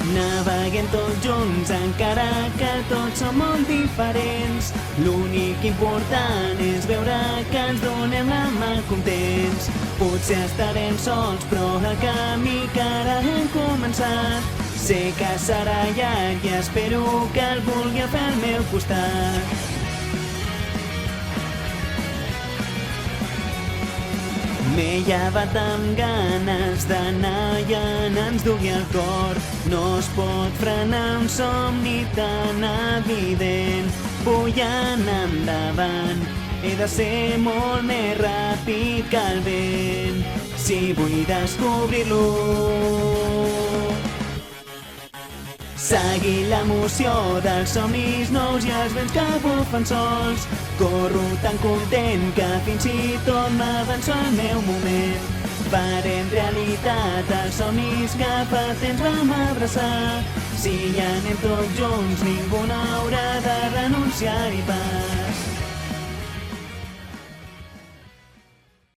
Naveguem tots junts, encara que tots som molt diferents. L'únic important és veure que ens donem la mà contents. Potser estarem sols, però el camí que ara hem començat sé que serà llarg i espero que el vulgui fer al meu costat. M'he llevat amb ganes d'anar i ens dugui al cor. No es pot frenar un somni tan evident. Vull anar endavant, he de ser molt més ràpid que el vent, si vull descobrir-lo. Seguir l'emoció dels somnis nous i els vents que bufen sols. Corro tan content que fins i tot m'avanço al meu moment. Farem realitat els somnis que fa temps vam abraçar. Si hi anem tots junts, ningú no haurà de renunciar-hi pas.